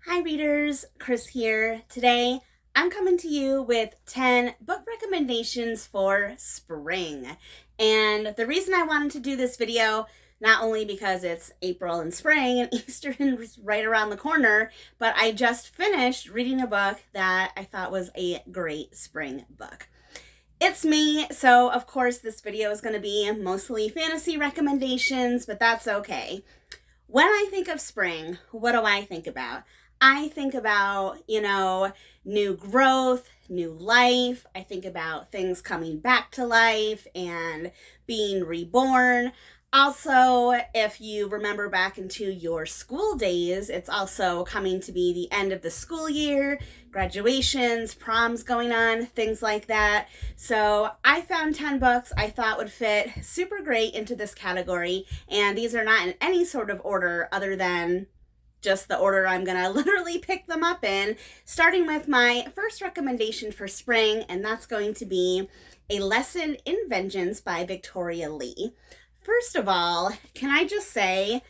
Hi readers, Chris here. Today I'm coming to you with 10 book recommendations for spring. And the reason I wanted to do this video, not only because it's April and spring and Easter is right around the corner, but I just finished reading a book that I thought was a great spring book. It's me, so of course this video is going to be mostly fantasy recommendations, but that's okay. When I think of spring, what do I think about? I think about, new growth, new life. I think about things coming back to life and being reborn. Also, if you remember back into your school days, it's also coming to be the end of the school year, graduations, proms going on, things like that. So I found 10 books I thought would fit super great into this category, and these are not in any sort of order other than just the order I'm gonna literally pick them up in, starting with my first recommendation for spring, and that's going to be A Lesson in Vengeance by Victoria Lee. First of all, can I just say,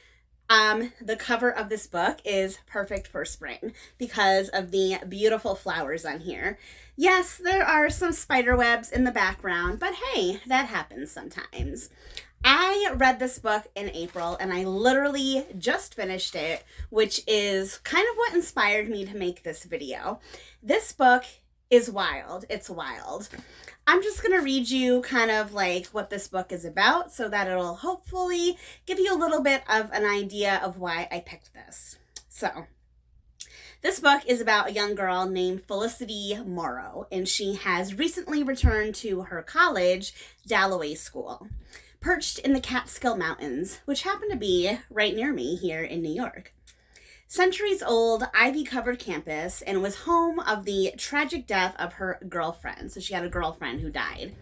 the cover of this book is perfect for spring because of the beautiful flowers on here. Yes, there are some spider webs in the background, but hey, that happens sometimes. I read this book in April and I literally just finished it, which is kind of what inspired me to make this video. This book is wild. It's wild. I'm just going to read you kind of like what this book is about so that it'll hopefully give you a little bit of an idea of why I picked this. So, this book is about a young girl named Felicity Morrow, and she has recently returned to her college, Dalloway School, perched in the Catskill Mountains, which happen to be right near me here in New York. Centuries-old, ivy-covered campus, and was home of the tragic death of her girlfriend. So she had a girlfriend who died.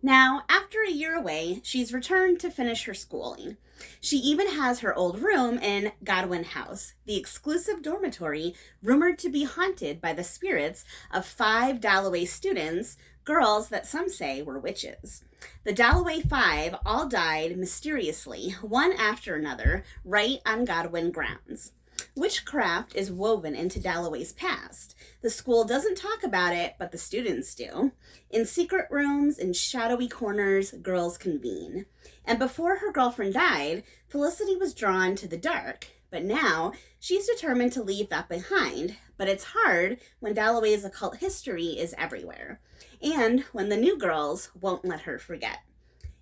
Now, after a year away, she's returned to finish her schooling. She even has her old room in Godwin House, the exclusive dormitory rumored to be haunted by the spirits of 5 Dalloway students, girls that some say were witches. The Dalloway 5 all died mysteriously, one after another, right on Godwin grounds. Witchcraft is woven into Dalloway's past. The school doesn't talk about it, but the students do. In secret rooms and shadowy corners, girls convene. And before her girlfriend died, Felicity was drawn to the dark. But now, she's determined to leave that behind. But it's hard when Dalloway's occult history is everywhere. And when the new girls won't let her forget.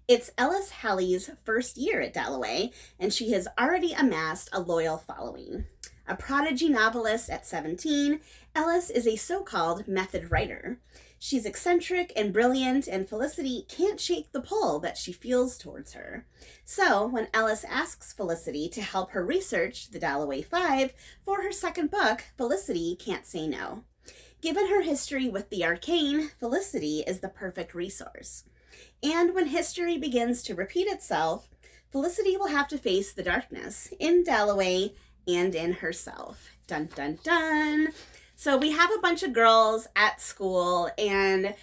It's Ellis Halley's first year at Dalloway, and she has already amassed a loyal following. A prodigy novelist at 17, Ellis is a so-called method writer. She's eccentric and brilliant, and Felicity can't shake the pull that she feels towards her. So, when Ellis asks Felicity to help her research the Dalloway 5 for her second book, Felicity can't say no. Given her history with the arcane, Felicity is the perfect resource. And when history begins to repeat itself, Felicity will have to face the darkness in Dalloway and in herself. Dun, dun, dun. So we have a bunch of girls at school, and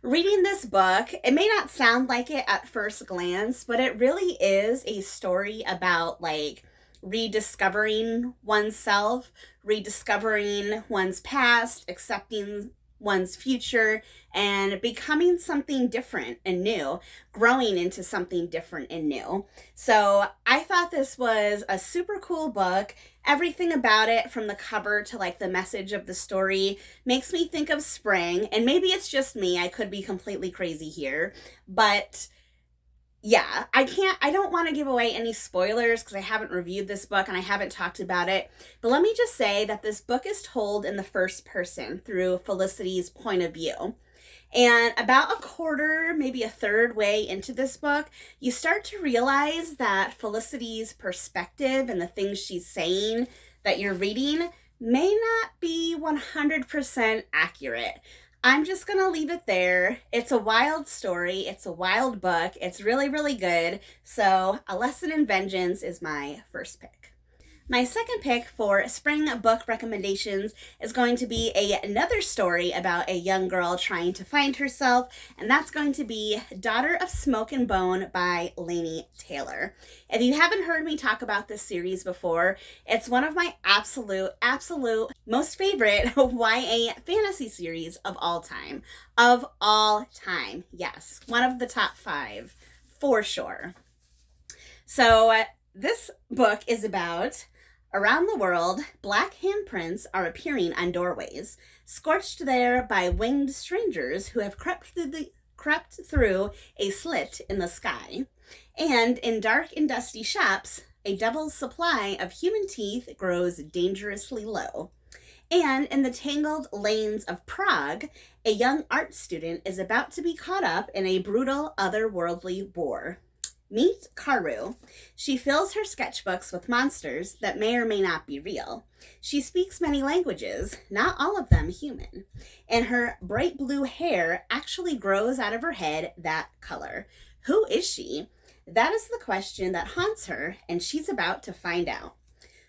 reading this book, it may not sound like it at first glance, but it really is a story about like rediscovering oneself, rediscovering one's past, accepting one's future, and becoming something different and new, growing into something different and new. So I thought this was a super cool book. Everything about it, from the cover to like the message of the story, makes me think of spring. And maybe it's just me, I could be completely crazy here, but yeah, I don't want to give away any spoilers because I haven't reviewed this book and I haven't talked about it. But let me just say that this book is told in the first person through Felicity's point of view. And about a quarter, maybe a third way into this book, you start to realize that Felicity's perspective and the things she's saying that you're reading may not be 100% accurate. I'm just going to leave it there. It's a wild story. It's a wild book. It's really, really good. So, A Lesson in Vengeance is my first pick. My second pick for spring book recommendations is going to be another story about a young girl trying to find herself, and that's going to be Daughter of Smoke and Bone by Laini Taylor. If you haven't heard me talk about this series before, it's one of my absolute most favorite YA fantasy series of all time. Of all time, yes. One of the top 5, for sure. So this book is about around the world, black handprints are appearing on doorways, scorched there by winged strangers who have crept through a slit in the sky. And in dark and dusty shops, a devil's supply of human teeth grows dangerously low. And in the tangled lanes of Prague, a young art student is about to be caught up in a brutal otherworldly war. Meet Karu. She fills her sketchbooks with monsters that may or may not be real. She speaks many languages, not all of them human. And her bright blue hair actually grows out of her head that color. Who is she? That is the question that haunts her, and she's about to find out.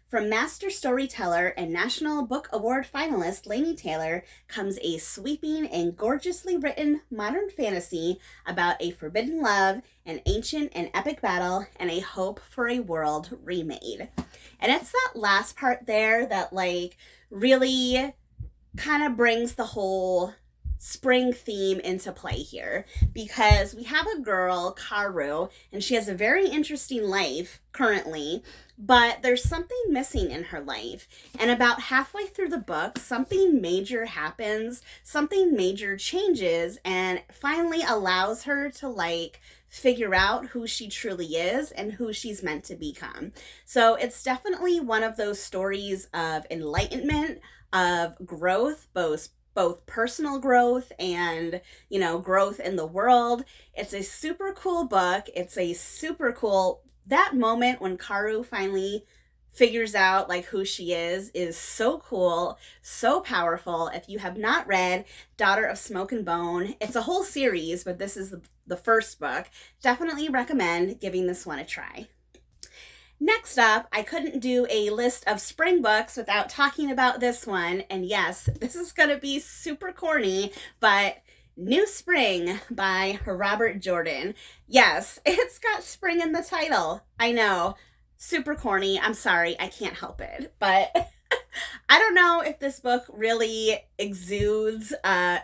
From master storyteller and National Book Award finalist Laini Taylor comes a sweeping and gorgeously written modern fantasy about a forbidden love, an ancient and epic battle, and a hope for a world remade. And it's that last part there that really kind of brings the whole spring theme into play here, because we have a girl, Karu, and she has a very interesting life currently, but there's something missing in her life. And about halfway through the book, something major happens, something major changes, and finally allows her to figure out who she truly is and who she's meant to become. So it's definitely one of those stories of enlightenment, of growth, both personal growth and, growth in the world. It's a super cool book. It's a super cool, that moment when Karu finally figures out who she is so cool, so powerful. If you have not read Daughter of Smoke and Bone, it's a whole series, but this is the first book. Definitely recommend giving this one a try. Next up, I couldn't do a list of spring books without talking about this one. And yes, this is going to be super corny, but New Spring by Robert Jordan. Yes, it's got spring in the title. I know, super corny. I'm sorry, I can't help it. But I don't know if this book really exudes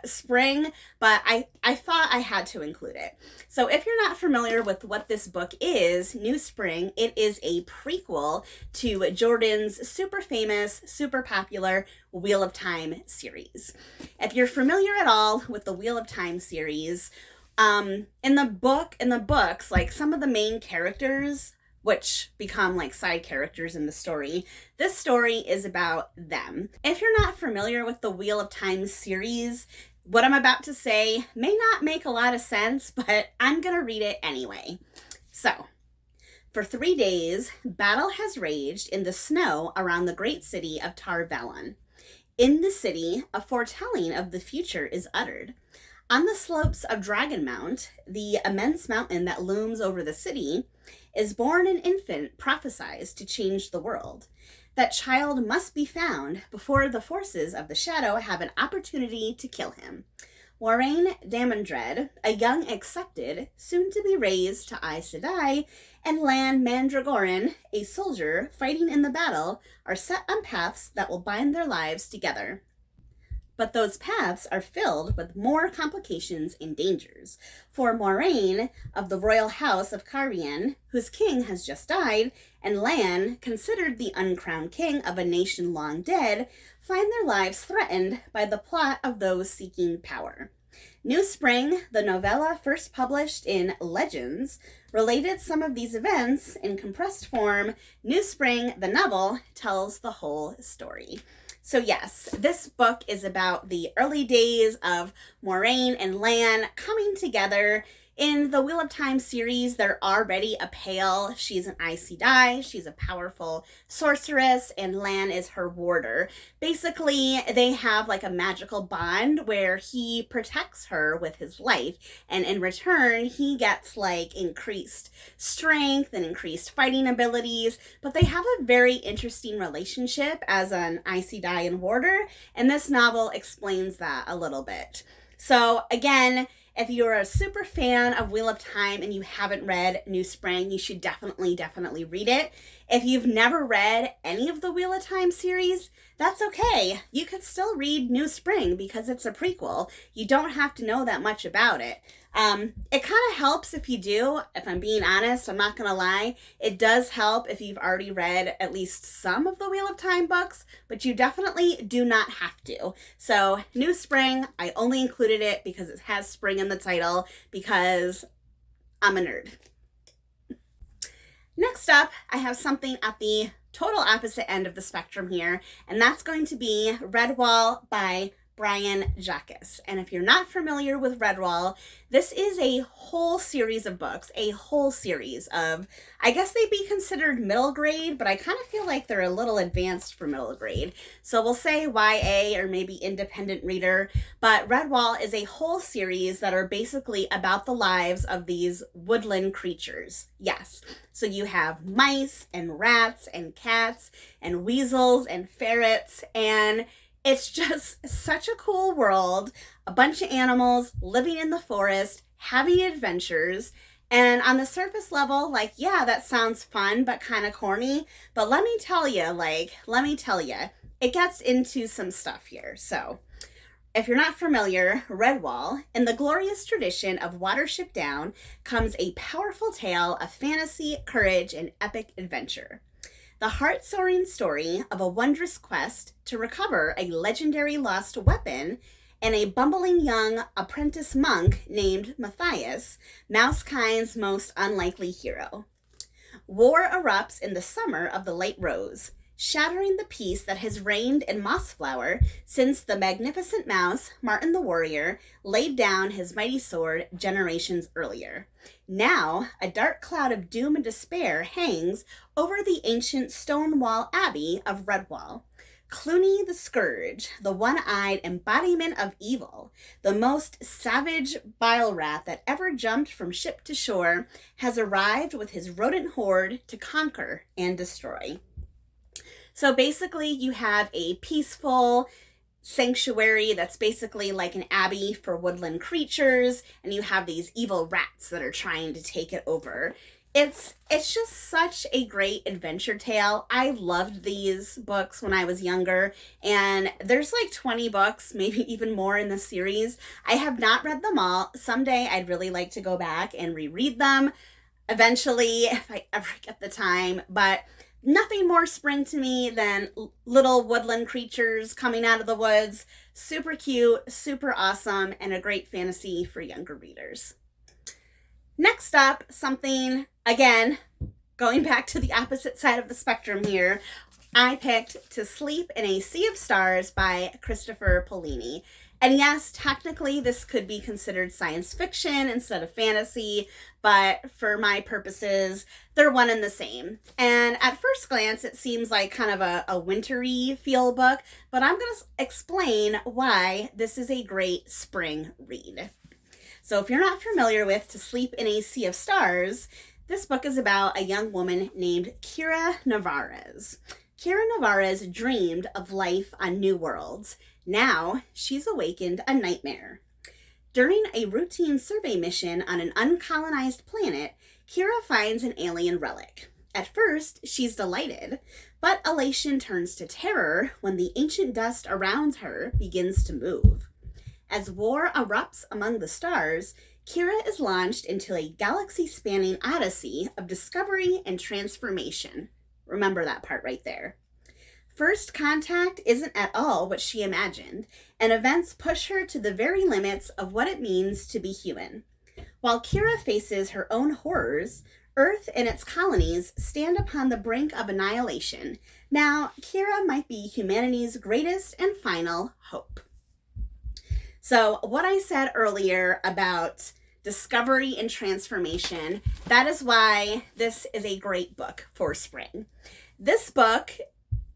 spring, but I thought I had to include it. So if you're not familiar with what this book is, New Spring, it is a prequel to Jordan's super famous, super popular Wheel of Time series. If you're familiar at all with the Wheel of Time series, in the books, some of the main characters, which become side characters in the story. This story is about them. If you're not familiar with the Wheel of Time series, what I'm about to say may not make a lot of sense, but I'm gonna read it anyway. So, for 3 days, battle has raged in the snow around the great city of Tar Valon. In the city, a foretelling of the future is uttered. On the slopes of Dragon Mount, the immense mountain that looms over the city, is born an infant prophesied to change the world. That child must be found before the forces of the shadow have an opportunity to kill him. Warren Damondred, a young accepted, soon to be raised to Aes Sedai, and Lan Mandragoran, a soldier fighting in the battle, are set on paths that will bind their lives together. But those paths are filled with more complications and dangers. For Moiraine, of the royal house of Cairhien, whose king has just died, and Lan, considered the uncrowned king of a nation long dead, find their lives threatened by the plot of those seeking power. New Spring, the novella first published in Legends, related some of these events in compressed form. New Spring, the novel, tells the whole story. So yes, this book is about the early days of Moiraine and Lan coming together, In the Wheel of Time series, they're already a pale. She's an Aes Sedai. She's a powerful sorceress, and Lan is her warder. Basically, they have like a magical bond where he protects her with his life, and in return, he gets like increased strength and increased fighting abilities. But they have a very interesting relationship as an Aes Sedai and warder, and this novel explains that a little bit. So again, if you're a super fan of Wheel of Time and you haven't read New Spring, you should definitely read it. If you've never read any of the Wheel of Time series, that's okay. You could still read New Spring because it's a prequel. You don't have to know that much about it. It kind of helps if you do. If I'm being honest, I'm not going to lie. It does help if you've already read at least some of the Wheel of Time books, but you definitely do not have to. So, New Spring, I only included it because it has spring in the title because I'm a nerd. Next up, I have something at the total opposite end of the spectrum here, and that's going to be Redwall by Brian Jacques. And if you're not familiar with Redwall, this is a whole series of books, a whole series of, I guess they'd be considered middle grade, but I kind of feel like they're a little advanced for middle grade. So we'll say YA or maybe independent reader, but Redwall is a whole series that are basically about the lives of these woodland creatures. Yes. So you have mice and rats and cats and weasels and ferrets, and it's just such a cool world. A bunch of animals living in the forest, having adventures. And on the surface level, like, yeah, that sounds fun, but kind of corny. But let me tell you, it gets into some stuff here. So if you're not familiar, Redwall, in the glorious tradition of Watership Down, comes a powerful tale of fantasy, courage, and epic adventure. The heart-soaring story of a wondrous quest to recover a legendary lost weapon and a bumbling young apprentice monk named Matthias, Mousekind's most unlikely hero. War erupts in the summer of the Late Rose, shattering the peace that has reigned in Mossflower since the magnificent mouse, Martin the Warrior, laid down his mighty sword generations earlier. Now, a dark cloud of doom and despair hangs over the ancient stone wall abbey of Redwall. Clooney the Scourge, the one-eyed embodiment of evil, the most savage bile rat that ever jumped from ship to shore, has arrived with his rodent horde to conquer and destroy. So basically, you have a peaceful sanctuary that's basically like an abbey for woodland creatures, and you have these evil rats that are trying to take it over. It's just such a great adventure tale. I loved these books when I was younger, and there's like 20 books, maybe even more in the series. I have not read them all. Someday I'd really like to go back and reread them eventually if I ever get the time, but nothing more spring to me than little woodland creatures coming out of the woods. Super cute, super awesome, and a great fantasy for younger readers. Next up, something, again, going back to the opposite side of the spectrum here, I picked To Sleep in a Sea of Stars by Christopher Paolini. And yes, technically this could be considered science fiction instead of fantasy, but for my purposes, they're one and the same. And at first glance, it seems like kind of a wintry feel book, but I'm going to explain why this is a great spring read. So if you're not familiar with To Sleep in a Sea of Stars, this book is about a young woman named Kira Navarez. Kira Navarez dreamed of life on new worlds. Now, she's awakened a nightmare. During a routine survey mission on an uncolonized planet, Kira finds an alien relic. At first, she's delighted, but elation turns to terror when the ancient dust around her begins to move. As war erupts among the stars, Kira is launched into a galaxy-spanning odyssey of discovery and transformation. Remember that part right there. First contact isn't at all what she imagined, and events push her to the very limits of what it means to be human. While Kira faces her own horrors, Earth and its colonies stand upon the brink of annihilation. Now, Kira might be humanity's greatest and final hope. So what I said earlier about discovery and transformation. That is why this is a great book for spring. This book,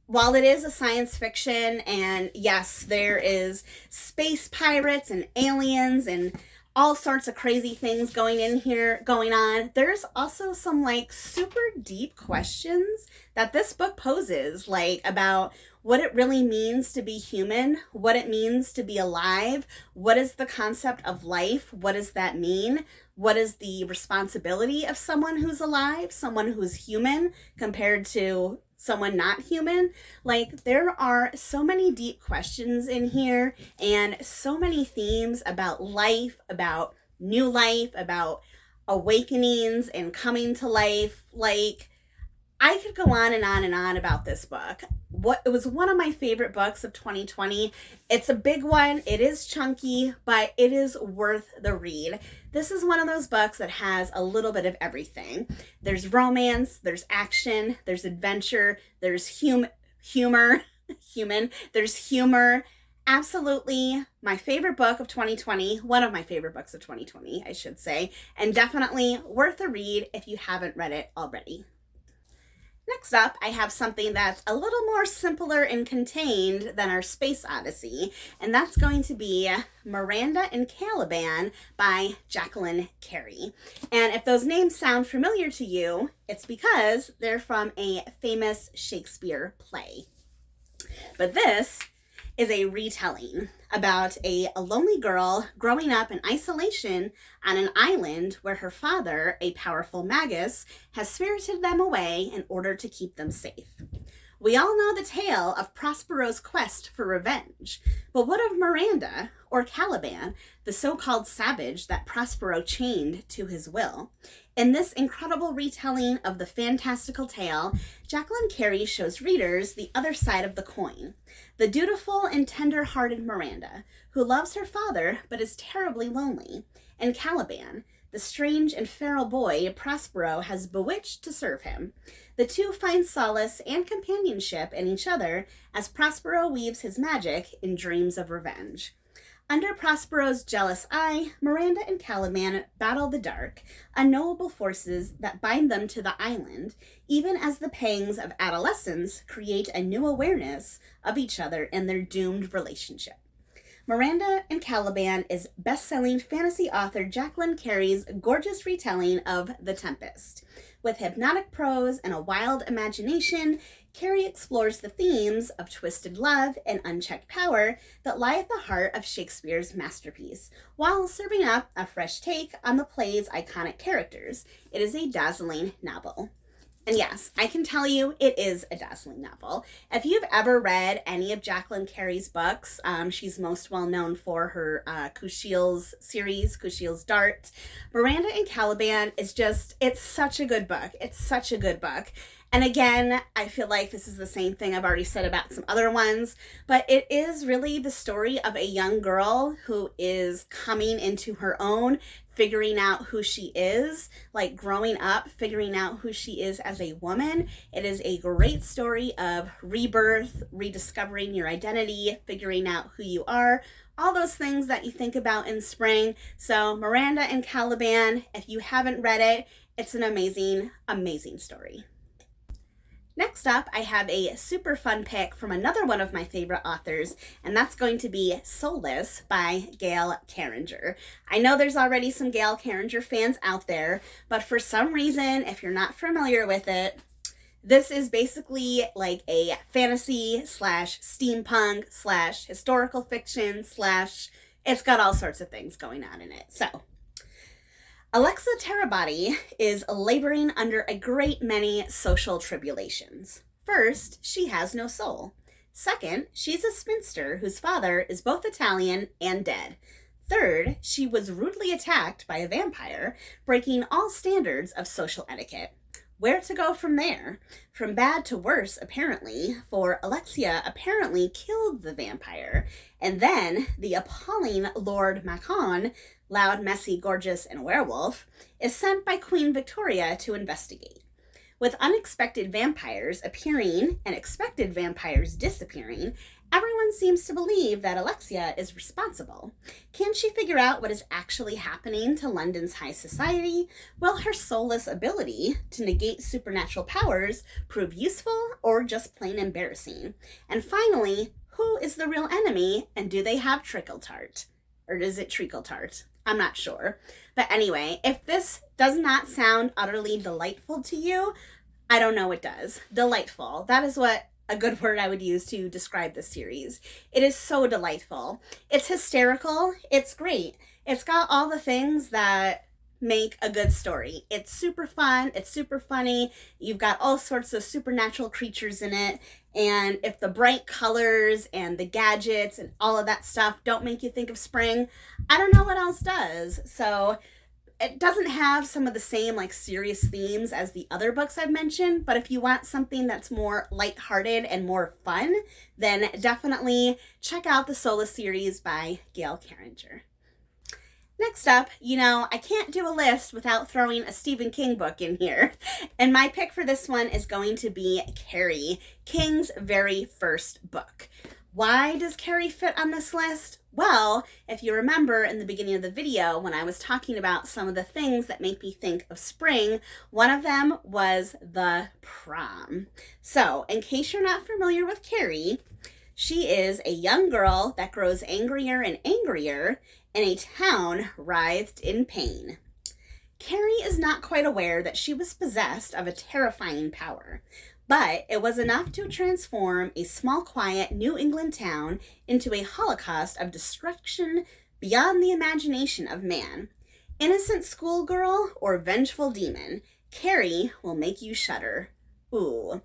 while it is a science fiction, and yes, there is space pirates and aliens and all sorts of crazy things going on, there's also some like super deep questions that this book poses, like about what it really means to be human, what it means to be alive, what is the concept of life, what does that mean, what is the responsibility of someone who's alive, someone who's human compared to someone not human. Like, there are so many deep questions in here and so many themes about life, about new life, about awakenings and coming to life. Like, I could go on and on and on about this book. It was one of my favorite books of 2020. It's a big one. It is chunky, but it is worth the read. This is one of those books that has a little bit of everything. There's romance, there's action, there's adventure, there's humor. There's humor. Absolutely my favorite book of 2020, one of my favorite books of 2020, I should say, and definitely worth a read if you haven't read it already. Next up, I have something that's a little more simpler and contained than our Space Odyssey, and that's going to be Miranda and Caliban by Jacqueline Carey. And if those names sound familiar to you, it's because they're from a famous Shakespeare play. But this is a retelling about a lonely girl growing up in isolation on an island where her father, a powerful magus, has spirited them away in order to keep them safe. We all know the tale of Prospero's quest for revenge, but what of Miranda, or Caliban, the so-called savage that Prospero chained to his will? In this incredible retelling of the fantastical tale, Jacqueline Carey shows readers the other side of the coin. The dutiful and tender-hearted Miranda, who loves her father but is terribly lonely, and Caliban, the strange and feral boy Prospero has bewitched to serve him. The two find solace and companionship in each other as Prospero weaves his magic in dreams of revenge. Under Prospero's jealous eye, Miranda and Caliban battle the dark, unknowable forces that bind them to the island, even as the pangs of adolescence create a new awareness of each other in their doomed relationship. Miranda and Caliban is best-selling fantasy author Jacqueline Carey's gorgeous retelling of The Tempest. With hypnotic prose and a wild imagination, Carey explores the themes of twisted love and unchecked power that lie at the heart of Shakespeare's masterpiece, while serving up a fresh take on the play's iconic characters. It is a dazzling novel. And yes, I can tell you it is a dazzling novel. If you've ever read any of Jacqueline Carey's books, she's most well known for her Kushiel's series, Kushiel's Dart. Miranda and Caliban is just, it's such a good book. It's such a good book. And again, I feel like this is the same thing I've already said about some other ones, but it is really the story of a young girl who is coming into her own, figuring out who she is, like growing up, figuring out who she is as a woman. It is a great story of rebirth, rediscovering your identity, figuring out who you are, all those things that you think about in spring. So Miranda and Caliban, if you haven't read it, it's an amazing, amazing story. Next up, I have a super fun pick from another one of my favorite authors, and that's going to be Solas by Gail Carringer. I know there's already some Gail Carringer fans out there, but for some reason, if you're not familiar with it, this is basically like a fantasy slash steampunk slash historical fiction slash, it's got all sorts of things going on in it. So, Alexa Terabody is laboring under a great many social tribulations. First, she has no soul. Second, she's a spinster whose father is both Italian and dead. Third, she was rudely attacked by a vampire, breaking all standards of social etiquette. Where to go from there? From bad to worse, apparently, for Alexia apparently killed the vampire. And then the appalling Lord Macon, loud, messy, gorgeous, and werewolf, is sent by Queen Victoria to investigate. With unexpected vampires appearing and expected vampires disappearing, everyone seems to believe that Alexia is responsible. Can she figure out what is actually happening to London's high society? Will her soulless ability to negate supernatural powers prove useful or just plain embarrassing? And finally, who is the real enemy, and do they have trickle tart? Or is it treacle tart? I'm not sure. But anyway, if this does not sound utterly delightful to you, I don't know what does. Delightful. That is what a good word I would use to describe this series. It is so delightful. It's hysterical. It's great. It's got all the things that make a good story. It's super fun. It's super funny. You've got all sorts of supernatural creatures in it. And if the bright colors and the gadgets and all of that stuff don't make you think of spring, I don't know what else does. So it doesn't have some of the same like serious themes as the other books I've mentioned, but if you want something that's more lighthearted and more fun, then definitely check out the Solas series by Gail Carringer. Next up, I can't do a list without throwing a Stephen King book in here. And my pick for this one is going to be Carrie, King's very first book. Why does Carrie fit on this list? Well, if you remember in the beginning of the video when I was talking about some of the things that make me think of spring, one of them was the prom. So, in case you're not familiar with Carrie, she is a young girl that grows angrier and angrier in a town writhed in pain. Carrie is not quite aware that she was possessed of a terrifying power, but it was enough to transform a small, quiet New England town into a holocaust of destruction beyond the imagination of man. Innocent schoolgirl or vengeful demon, Carrie will make you shudder. Ooh.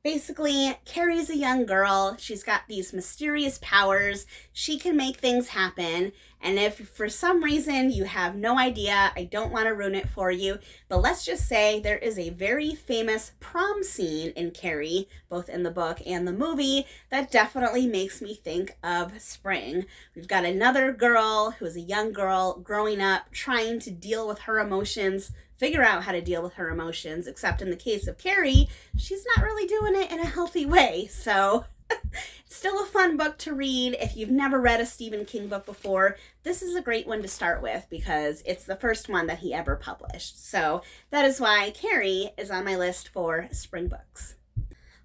Basically, Carrie's a young girl. She's got these mysterious powers. She can make things happen. And if for some reason you have no idea, I don't want to ruin it for you, but let's just say there is a very famous prom scene in Carrie, both in the book and the movie, that definitely makes me think of spring. We've got another girl who is a young girl growing up, trying to deal with her emotions, figure out how to deal with her emotions, except in the case of Carrie, she's not really doing it in a healthy way. So it's still a fun book to read. If you've never read a Stephen King book before, this is a great one to start with because it's the first one that he ever published. So that is why Carrie is on my list for spring books.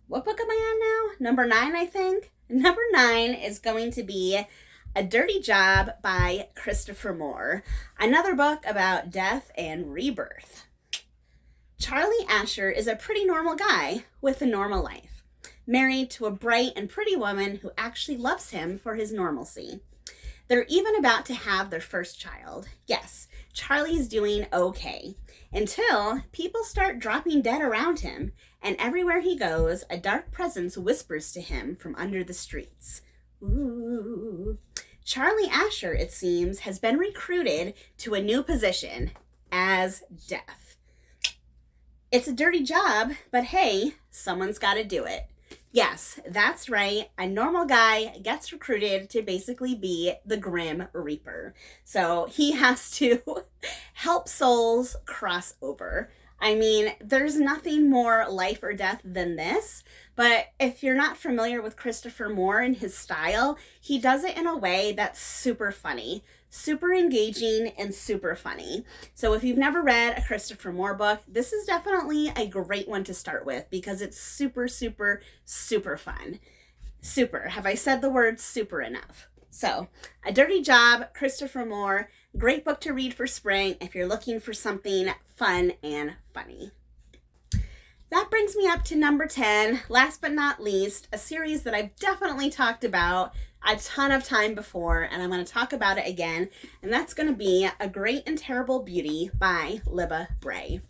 What book am I on now? Number 9, I think. Number 9 is going to be A Dirty Job by Christopher Moore, another book about death and rebirth. Charlie Asher is a pretty normal guy with a normal life, married to a bright and pretty woman who actually loves him for his normalcy. They're even about to have their first child. Yes, Charlie's doing okay, until people start dropping dead around him, and everywhere he goes, a dark presence whispers to him from under the streets. Ooh. Charlie Asher, it seems, has been recruited to a new position as Death. It's a dirty job, but hey, someone's got to do it. Yes, that's right. A normal guy gets recruited to basically be the Grim Reaper. So he has to help souls cross over. I mean, there's nothing more life or death than this, but if you're not familiar with Christopher Moore and his style, he does it in a way that's super funny, super engaging, and super funny. So if you've never read a Christopher Moore book, this is definitely a great one to start with because it's super, super, super fun. Super. Have I said the word super enough? So, A Dirty Job, Christopher Moore, great book to read for spring if you're looking for something fun and funny. That brings me up to number 10, last but not least, a series that I've definitely talked about a ton of time before, and I'm going to talk about it again, and that's going to be A Great and Terrible Beauty by Libba Bray.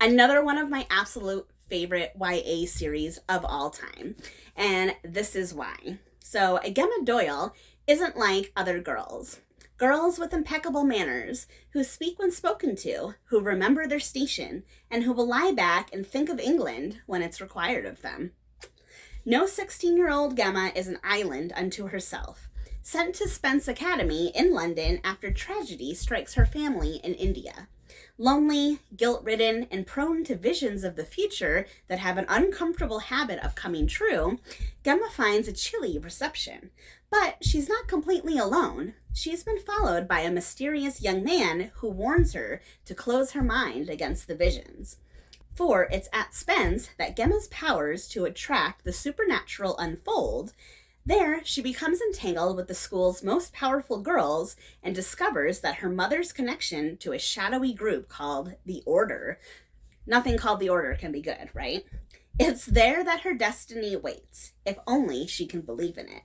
Another one of my absolute favorite YA series of all time, and this is why. So, Gemma Doyle isn't like other girls. Girls with impeccable manners, who speak when spoken to, who remember their station, and who will lie back and think of England when it's required of them. No 16-year-old Gemma is an island unto herself. sent to Spence Academy in London after tragedy strikes her family in India. Lonely, guilt-ridden, and prone to visions of the future that have an uncomfortable habit of coming true, Gemma finds a chilly reception. But she's not completely alone. She's been followed by a mysterious young man who warns her to close her mind against the visions. For it's at Spence that Gemma's powers to attract the supernatural unfold. There, she becomes entangled with the school's most powerful girls and discovers that her mother's connection to a shadowy group called the Order. Nothing called the Order can be good, right? It's there that her destiny waits, if only she can believe in it.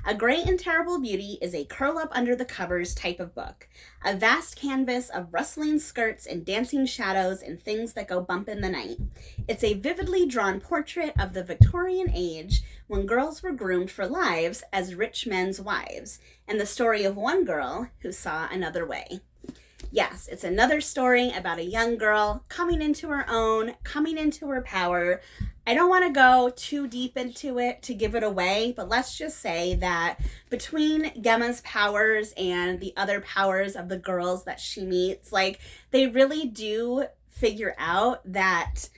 A Great and Terrible Beauty is a curl-up-under-the-covers type of book, a vast canvas of rustling skirts and dancing shadows and things that go bump in the night. It's a vividly drawn portrait of the Victorian age when girls were groomed for lives as rich men's wives, and the story of one girl who saw another way. Yes, it's another story about a young girl coming into her own, coming into her power. I don't want to go too deep into it to give it away, but let's just say that between Gemma's powers and the other powers of the girls that she meets, like, they really do figure out that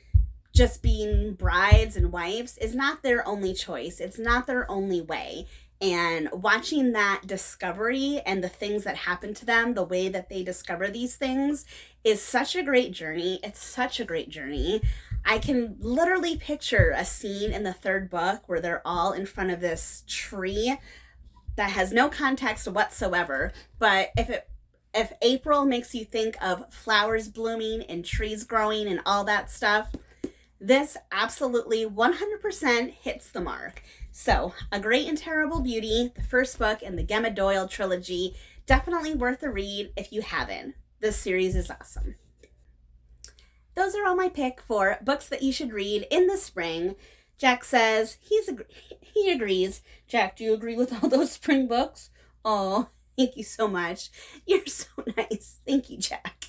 just being brides and wives is not their only choice. It's not their only way. And watching that discovery and the things that happen to them, the way that they discover these things, is such a great journey. It's such a great journey. I can literally picture a scene in the third book where they're all in front of this tree that has no context whatsoever. But if April makes you think of flowers blooming and trees growing and all that stuff, this absolutely 100% hits the mark. So, A Great and Terrible Beauty, the first book in the Gemma Doyle trilogy, definitely worth a read if you haven't. This series is awesome. Those are all my pick for books that you should read in the spring. Jack says he agrees. Jack, do you agree with all those spring books? Oh, thank you so much. You're so nice. Thank you, Jack.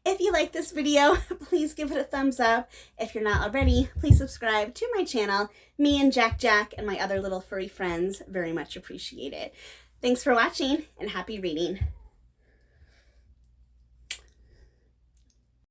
If you like this video, please give it a thumbs up. If you're not already, please subscribe to my channel. Me and Jack and my other little furry friends very much appreciate it. Thanks for watching and happy reading.